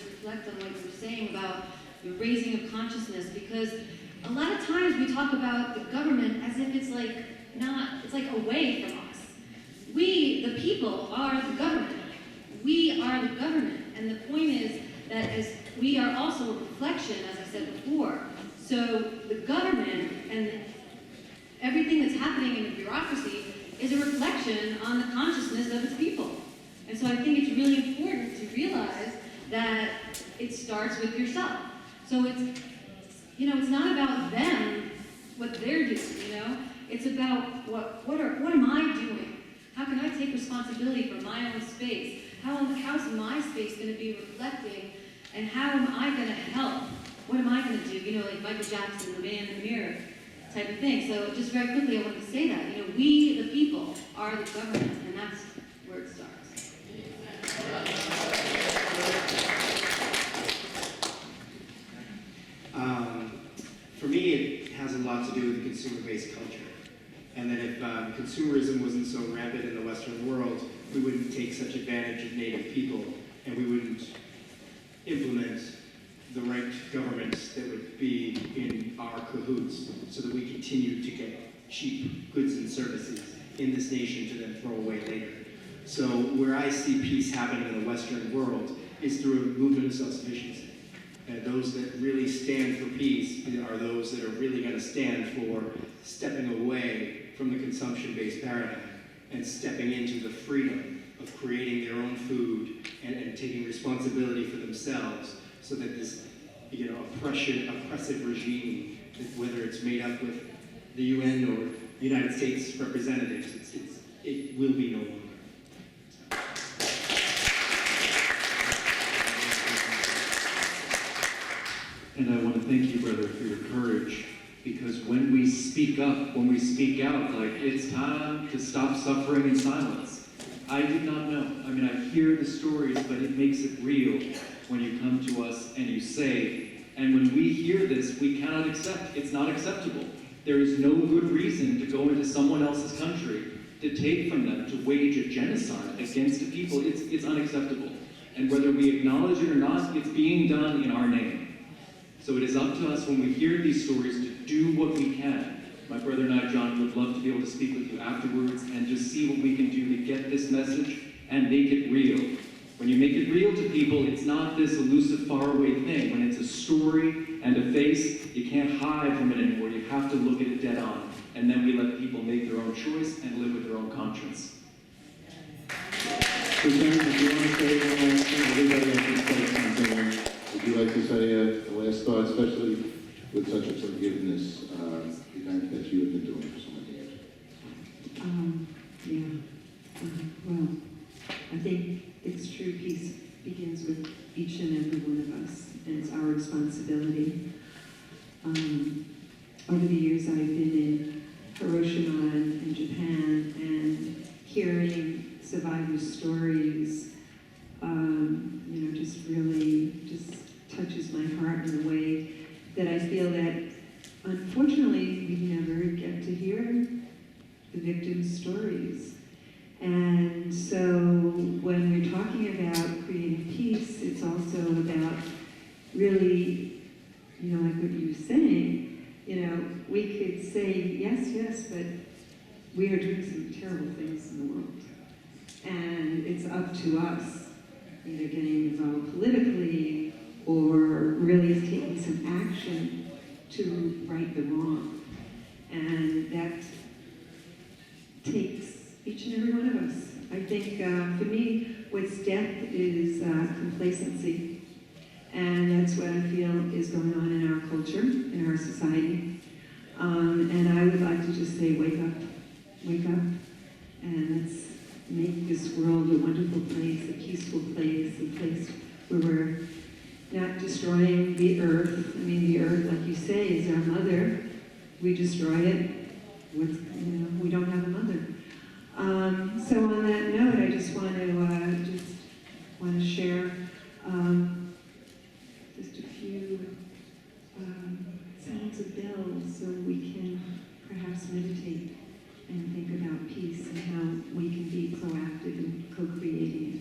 just reflect on what you were saying about the raising of consciousness, because a lot of times we talk about the government as if it's like not, it's like away from us. We, the people, are the government. We are the government. And the point is that as we are also a reflection, as I said before. So the government and everything that's happening in the bureaucracy is a reflection on the consciousness of its people. And so I think it's really important to realize that it starts with yourself. So it's, you know, it's not about them, what they're doing, you know? It's about what am I doing? How can I take responsibility for my own space? How's my space going to be reflecting? And how am I going to help? What am I going to do? You know, like Michael Jackson, the man in the mirror type of thing. So just very quickly, I wanted to say that. You know, we, the people, are the government, and that's where it starts. For me, it has a lot to do with consumer-based culture. And that if consumerism wasn't so rampant in the Western world, we wouldn't take such advantage of Native people, and we wouldn't implement the right governments that would be in our cahoots so that we continue to get cheap goods and services in this nation to then throw away later. So where I see peace happening in the Western world is through a movement of self-sufficiency. And those that really stand for peace are those that are really going to stand for stepping away from the consumption-based paradigm and stepping into the freedom of creating their own food and taking responsibility for themselves, so that this, you know, oppressive regime, whether it's made up with the UN or United States representatives, it will be no longer. And I want to thank you, brother, for your courage, because when we speak up, when we speak out, like, it's time to stop suffering in silence. I did not know. I mean, I hear the stories, but it makes it real when you come to us and you say, and when we hear this, we cannot accept. It's not acceptable. There is no good reason to go into someone else's country, to take from them, to wage a genocide against a people. It's unacceptable. And whether we acknowledge it or not, it's being done in our name. So it is up to us when we hear these stories to do what we can. My brother and I, John, would love to be able to speak with you afterwards and just see what we can do to get this message and make it real. When you make it real to people, it's not this elusive, faraway thing. When it's a story and a face, you can't hide from it anymore. You have to look at it dead on. And then we let people make their own choice and live with their own conscience. So, James, if you want to say one last thing, everybody else is saying something. Would you like to say a last thought, especially with such a forgiveness event that you have been doing for so many years? Well, I think it's true. Peace begins with each and every one of us, and it's our responsibility. Over the years, I've been in Hiroshima and Japan, and hearing survivors' stories, just really touches my heart in a way that I feel that, unfortunately, we never get to hear the victims' stories. And so when we're talking about creating peace, it's also about really, like what you were saying, we could say yes, but we are doing some terrible things in the world. And it's up to us, either getting involved politically or really taking some action to right the wrong. And that takes each and every one of us. I think for me, what's death is complacency. And that's what I feel is going on in our culture, in our society. And I would like to just say, wake up, and let's make this world a wonderful place, a peaceful place, a place where we're not destroying the earth. I mean, the earth, like you say, is our mother. We destroy it. We don't have a mother. So on that note, I just want to share just a few sounds of bells so we can perhaps meditate and think about peace and how we can be proactive in co-creating it.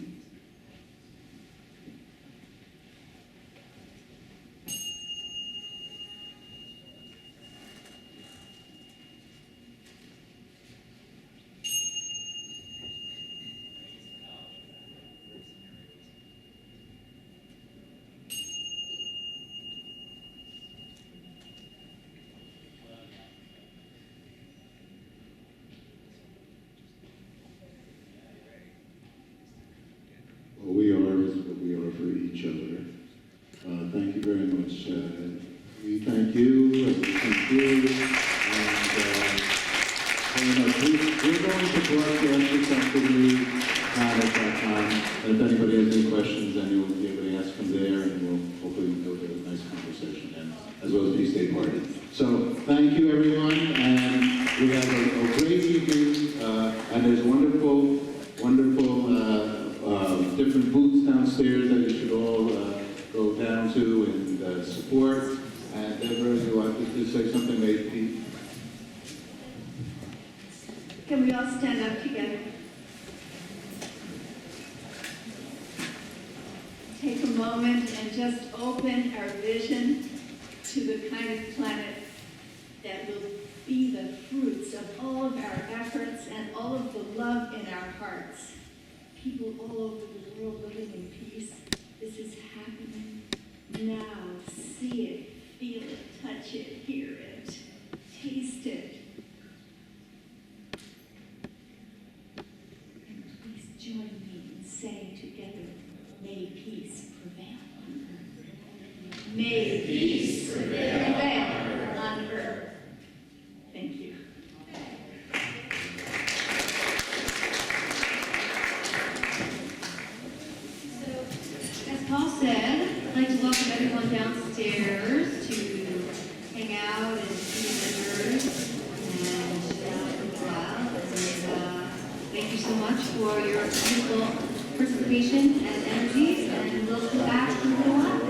for each other. Thank you very much. We thank you, and we thank you, and we're going to broadcast this after the planet.com, and if anybody has any questions, then you'll be able to ask them there, and we'll hopefully go to a nice conversation, and as well as Peace Day party. So, thank you everyone, and we have a great evening, and there's wonderful different booths downstairs that you should all go down to and support. And Deborah, you want to say something maybe? Can we all stand up together? Take a moment and just open our vision to the kind of planet that will be the fruits of all of our efforts and all of the love in our hearts. People all over the world living in peace. This is happening now. See it, feel it, touch it, hear it, taste it. And please join me in saying together, may peace prevail on earth. May peace prevail on earth. Thank you. As Paul said, I'd like to welcome everyone downstairs to hang out and see members and chill out for a while. And thank you so much for your beautiful participation and energies, and we'll come back in a little while.